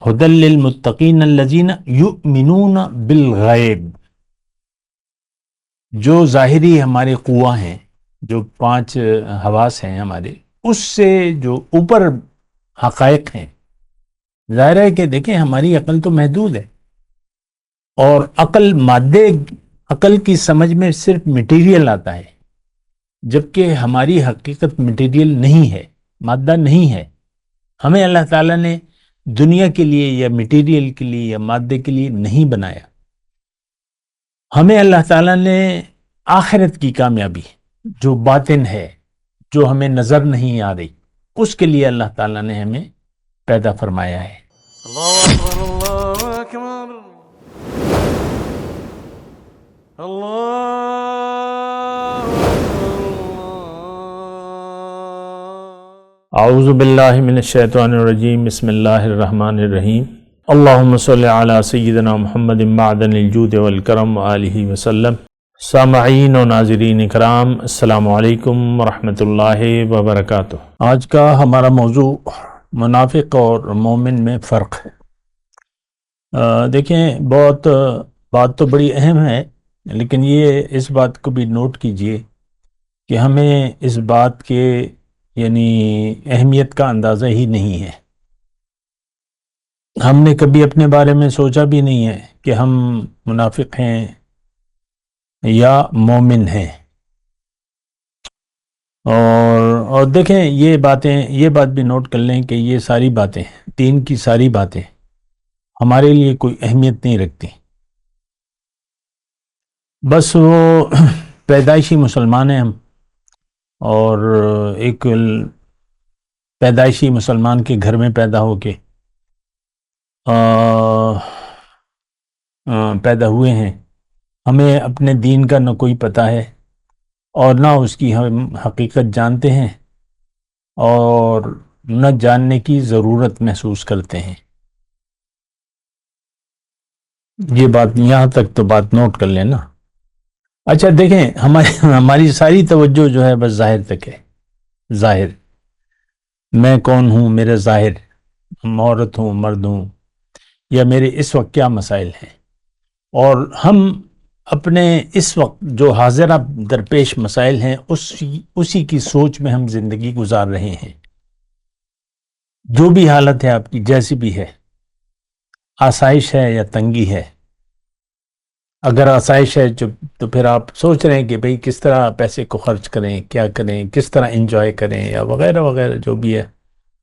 ہدی للمتقین الذین یؤمنون بالغیب، جو ظاہری ہمارے قوہ ہیں، جو 5 حواس ہیں ہمارے، اس سے جو اوپر حقائق ہیں. ظاہر ہے کہ دیکھیں ہماری عقل تو محدود ہے، اور عقل کی سمجھ میں صرف مٹیریل آتا ہے، جبکہ ہماری حقیقت مٹیریل نہیں ہے، مادہ نہیں ہے. ہمیں اللہ تعالیٰ نے دنیا کے لیے یا مٹیریل کے لیے یا مادے کے لیے نہیں بنایا. ہمیں اللہ تعالیٰ نے آخرت کی کامیابی، جو باطن ہے، جو ہمیں نظر نہیں آ رہی، اس کے لیے اللہ تعالیٰ نے ہمیں پیدا فرمایا ہے. اللہ اکبر اللہ اکبر اللہ اعوذ باللہ من الشیطان الرجیم، بسم اللہ الرحمن الرحیم. اللہم صلی علی سیدنا محمد معدن الجود والکرم وآلہ وسلم. سامعین و ناظرین اکرام، السلام علیکم ورحمۃ اللہ وبرکاتہ. آج کا ہمارا موضوع منافق اور مومن میں فرق ہے. دیکھیں بات تو بڑی اہم ہے، لیکن اس بات کو بھی نوٹ کیجئے کہ ہمیں اس بات کے یعنی اہمیت کا اندازہ ہی نہیں ہے. ہم نے کبھی اپنے بارے میں سوچا بھی نہیں ہے کہ ہم منافق ہیں یا مومن ہیں. اور دیکھیں یہ بات بھی نوٹ کر لیں کہ یہ ساری باتیں، دین کی ساری باتیں ہمارے لیے کوئی اہمیت نہیں رکھتی. بس وہ پیدائشی مسلمان ہیں ہم، اور ایک پیدائشی مسلمان کے گھر میں پیدا ہو کے پیدا ہوئے ہیں. ہمیں اپنے دین کا نہ کوئی پتہ ہے اور نہ اس کی ہم حقیقت جانتے ہیں، اور نہ جاننے کی ضرورت محسوس کرتے ہیں. یہ بات یہاں تک تو بات نوٹ کر لیں نا. اچھا دیکھیں، ہماری ساری توجہ جو ہے بس ظاہر تک ہے. ظاہر، میں کون ہوں، میرا ظاہر، عورت ہوں، مرد ہوں، یا میرے اس وقت کیا مسائل ہیں. اور ہم اپنے اس وقت جو حاضرہ درپیش مسائل ہیں اسی کی سوچ میں ہم زندگی گزار رہے ہیں. جو بھی حالت ہے آپ کی، جیسی بھی ہے، آسائش ہے یا تنگی ہے. اگر آسائش ہے تو پھر آپ سوچ رہے ہیں کہ بھئی کس طرح پیسے کو خرچ کریں، کیا کریں، کس طرح انجوائے کریں، یا وغیرہ وغیرہ جو بھی ہے.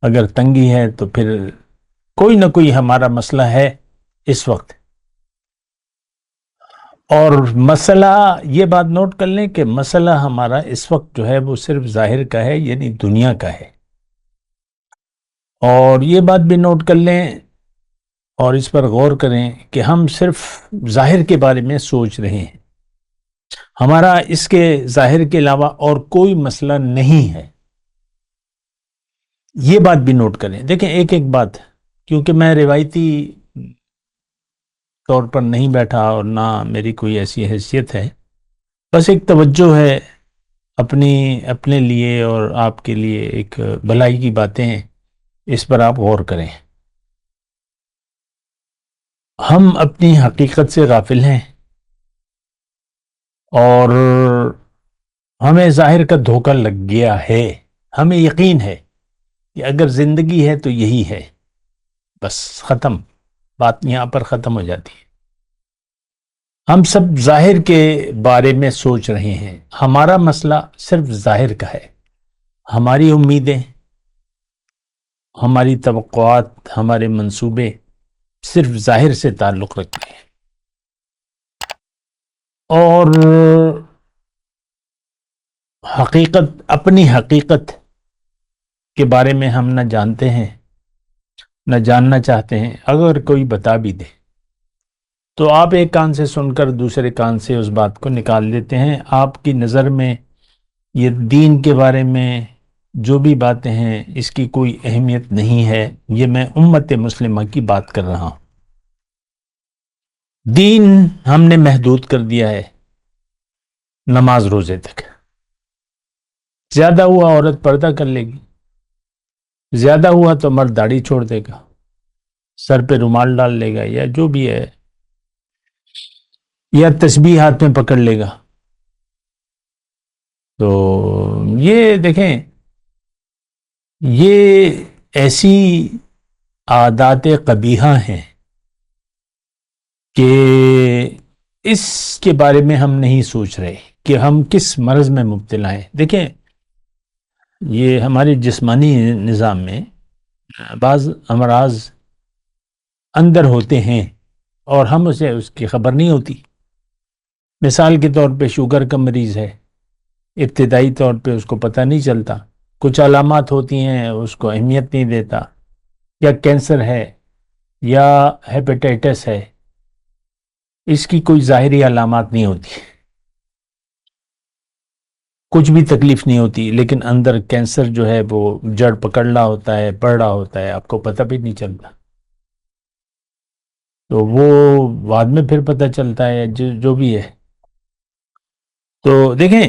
اگر تنگی ہے تو پھر کوئی نہ کوئی ہمارا مسئلہ ہے اس وقت. اور مسئلہ، یہ بات نوٹ کر لیں کہ مسئلہ ہمارا اس وقت جو ہے وہ صرف ظاہر کا ہے، یعنی دنیا کا ہے. اور یہ بات بھی نوٹ کر لیں اور اس پر غور کریں کہ ہم صرف ظاہر کے بارے میں سوچ رہے ہیں. ہمارا اس کے ظاہر کے علاوہ اور کوئی مسئلہ نہیں ہے. یہ بات بھی نوٹ کریں. دیکھیں ایک بات، کیونکہ میں روایتی طور پر نہیں بیٹھا اور نہ میری کوئی ایسی حیثیت ہے، بس ایک توجہ ہے اپنے لیے اور آپ کے لیے، ایک بھلائی کی باتیں ہیں، اس پر آپ غور کریں. ہم اپنی حقیقت سے غافل ہیں، اور ہمیں ظاہر کا دھوکہ لگ گیا ہے. ہمیں یقین ہے کہ اگر زندگی ہے تو یہی ہے، بس ختم. بات یہاں پر ختم ہو جاتی ہے. ہم سب ظاہر کے بارے میں سوچ رہے ہیں. ہمارا مسئلہ صرف ظاہر کا ہے. ہماری امیدیں، ہماری توقعات، ہمارے منصوبے صرف ظاہر سے تعلق رکھتے ہیں. اور اپنی حقیقت کے بارے میں ہم نہ جانتے ہیں، نہ جاننا چاہتے ہیں. اگر کوئی بتا بھی دے تو آپ ایک کان سے سن کر دوسرے کان سے اس بات کو نکال دیتے ہیں. آپ کی نظر میں یہ دین کے بارے میں جو بھی باتیں ہیں اس کی کوئی اہمیت نہیں ہے. یہ میں امت مسلمہ کی بات کر رہا ہوں. دین ہم نے محدود کر دیا ہے نماز روزے تک. زیادہ ہوا عورت پردہ کر لے گی، زیادہ ہوا تو مرد داڑھی چھوڑ دے گا، سر پہ رومال ڈال لے گا یا جو بھی ہے، یا تسبیح ہاتھ میں پکڑ لے گا. تو یہ دیکھیں، یہ ایسی عادات قبیحہ ہیں کہ اس کے بارے میں ہم نہیں سوچ رہے کہ ہم کس مرض میں مبتلا ہیں. دیکھیں، یہ ہمارے جسمانی نظام میں بعض امراض اندر ہوتے ہیں اور ہم اسے اس کی خبر نہیں ہوتی. مثال کے طور پہ شوگر کا مریض ہے، ابتدائی طور پہ اس کو پتہ نہیں چلتا، کچھ علامات ہوتی ہیں اس کو اہمیت نہیں دیتا. یا کینسر ہے یا ہیپیٹائٹس ہے، اس کی کوئی ظاہری علامات نہیں ہوتی، کچھ بھی تکلیف نہیں ہوتی، لیکن اندر کینسر جو ہے وہ جڑ پکڑ رہا ہوتا ہے، بڑھ رہا ہوتا ہے، آپ کو پتہ بھی نہیں چلتا. تو وہ بعد میں پھر پتہ چلتا ہے جو بھی ہے. تو دیکھیں،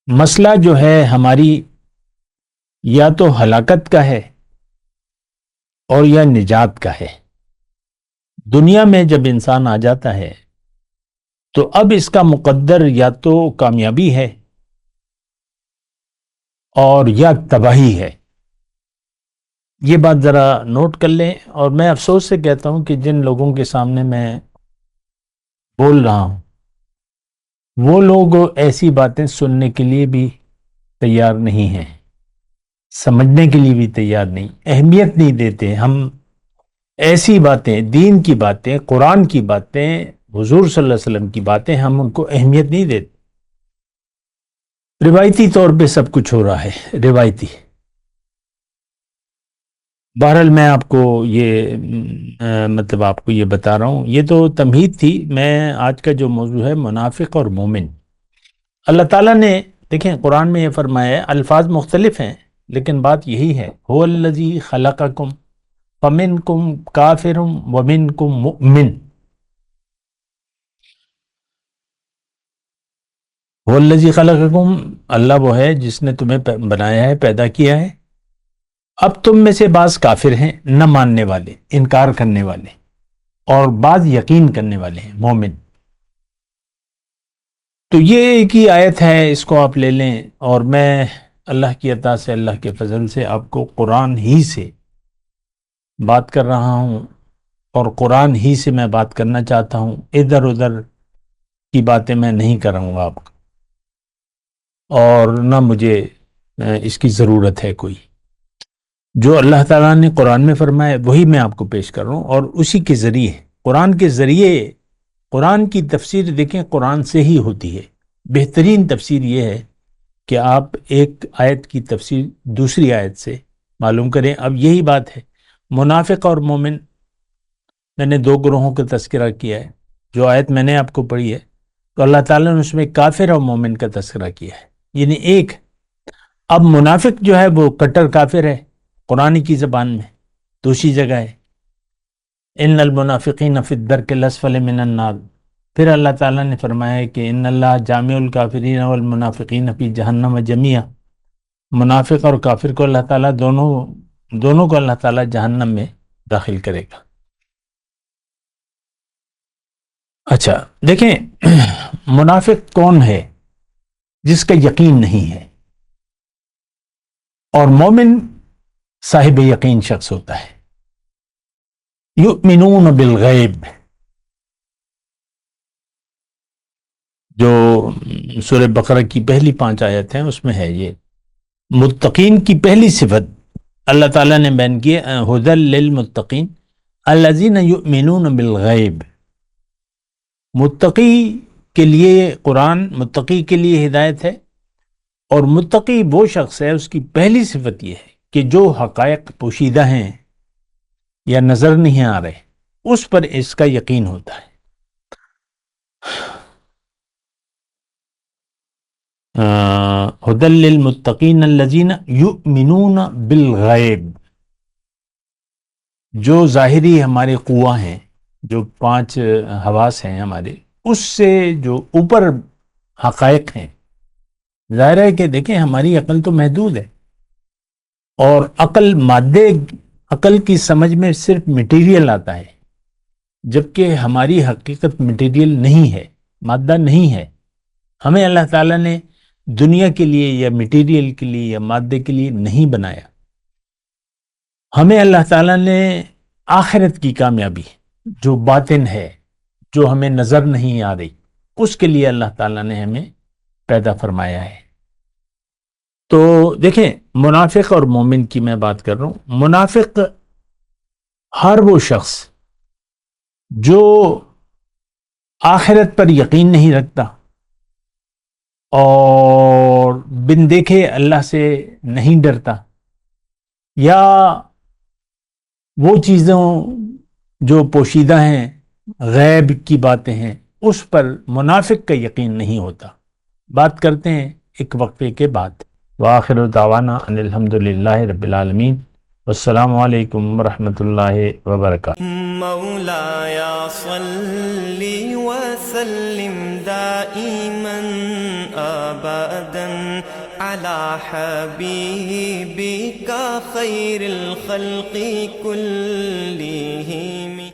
مسئلہ جو ہے ہماری یا تو ہلاکت کا ہے اور یا نجات کا ہے. دنیا میں جب انسان آ جاتا ہے تو اب اس کا مقدر یا تو کامیابی ہے اور یا تباہی ہے. یہ بات ذرا نوٹ کر لیں. اور میں افسوس سے کہتا ہوں کہ جن لوگوں کے سامنے میں بول رہا ہوں وہ لوگ ایسی باتیں سننے کے لیے بھی تیار نہیں ہیں، سمجھنے کے لیے بھی تیار نہیں، اہمیت نہیں دیتے. ہم ایسی باتیں، دین کی باتیں، قرآن کی باتیں، حضور صلی اللہ علیہ وسلم کی باتیں، ہم ان کو اہمیت نہیں دیتے. روایتی طور پہ سب کچھ ہو رہا ہے، روایتی. بہرحال میں آپ کو یہ مطلب آپ کو یہ بتا رہا ہوں. یہ تو تمہید تھی. میں آج کا جو موضوع ہے منافق اور مومن. اللہ تعالیٰ نے دیکھیں قرآن میں یہ فرمایا ہے، الفاظ مختلف ہیں لیکن بات یہی ہے، هو الذی خلقکم فمنکم کافر ومنکم مؤمن. هو الذی خلقکم، اللہ وہ ہے جس نے تمہیں بنایا ہے، پیدا کیا ہے. اب تم میں سے بعض کافر ہیں، نہ ماننے والے، انکار کرنے والے، اور بعض یقین کرنے والے ہیں، مومن. تو یہ ایک ہی آیت ہے، اس کو آپ لے لیں. اور میں اللہ کی عطا سے، اللہ کے فضل سے آپ کو قرآن ہی سے بات کر رہا ہوں اور قرآن ہی سے میں بات کرنا چاہتا ہوں. ادھر ادھر کی باتیں میں نہیں کروں گا آپ کو، اور نہ مجھے اس کی ضرورت ہے کوئی. جو اللہ تعالیٰ نے قرآن میں فرمایا وہی میں آپ کو پیش کر رہا ہوں، اور اسی کے ذریعے، قرآن کے ذریعے. قرآن کی تفسیر دیکھیں قرآن سے ہی ہوتی ہے. بہترین تفسیر یہ ہے کہ آپ ایک آیت کی تفسیر دوسری آیت سے معلوم کریں. اب یہی بات ہے، منافق اور مومن، میں نے دو گروہوں کا تذکرہ کیا ہے. جو آیت میں نے آپ کو پڑھی ہے تو اللہ تعالیٰ نے اس میں کافر اور مومن کا تذکرہ کیا ہے، یعنی ایک. اب منافق جو ہے وہ کٹر کافر ہے قرآن کی زبان میں. دوسری جگہ ہے ان المنافقین فی الدرک الاسفل من النار. پھر اللہ تعالیٰ نے فرمایا کہ ان اللہ جامع الکافرین والمنافقین فی جہنم جمیعا. منافق اور کافر کو اللہ تعالیٰ دونوں کو اللہ تعالیٰ جہنم میں داخل کرے گا. اچھا دیکھیں، منافق کون ہے؟ جس کا یقین نہیں ہے. اور مومن صاحب یقین شخص ہوتا ہے. یؤمنون بالغیب، جو سورہ بقرہ کی پہلی 5 آیت ہیں اس میں ہے. یہ متقین کی پہلی صفت اللہ تعالیٰ نے بیان کی ہے، ھدی للمتقین الذین یؤمنون بالغیب. متقی کے لیے قرآن، متقی کے لیے ہدایت ہے. اور متقی وہ شخص ہے، اس کی پہلی صفت یہ ہے کہ جو حقائق پوشیدہ ہیں یا نظر نہیں آ رہے اس پر اس کا یقین ہوتا ہے. ھدی للمتقین الذین یؤمنون بالغیب. جو ظاہری ہمارے قوہ ہیں، جو 5 حواس ہیں ہمارے، اس سے جو اوپر حقائق ہیں. ظاہر ہے کہ دیکھیں ہماری عقل تو محدود ہے، اور عقل مادے عقل کی سمجھ میں صرف مٹیریل آتا ہے، جبکہ ہماری حقیقت مٹیریل نہیں ہے، مادہ نہیں ہے۔ ہمیں اللہ تعالیٰ نے دنیا کے لیے یا مٹیریل کے لیے یا مادے کے لیے نہیں بنایا۔ ہمیں اللہ تعالیٰ نے آخرت کی کامیابی جو باطن ہے، جو ہمیں نظر نہیں آ رہی، اس کے لیے اللہ تعالیٰ نے ہمیں پیدا فرمایا ہے۔ تو دیکھیں، منافق اور مومن کی میں بات کر رہا ہوں۔ منافق ہر وہ شخص جو آخرت پر یقین نہیں رکھتا اور بن دیکھے اللہ سے نہیں ڈرتا، یا وہ چیزوں جو پوشیدہ ہیں، غیب کی باتیں ہیں، اس پر منافق کا یقین نہیں ہوتا۔ بات کرتے ہیں ایک وقفے کے بعد۔ وآخر دعوانا ان الحمدللہ رب العالمین، والسلام علیکم ورحمۃ اللہ وبرکاتہ۔ مولایا صلی وسلم دائما ابدا على حبیبک خیر الخلق کلہم۔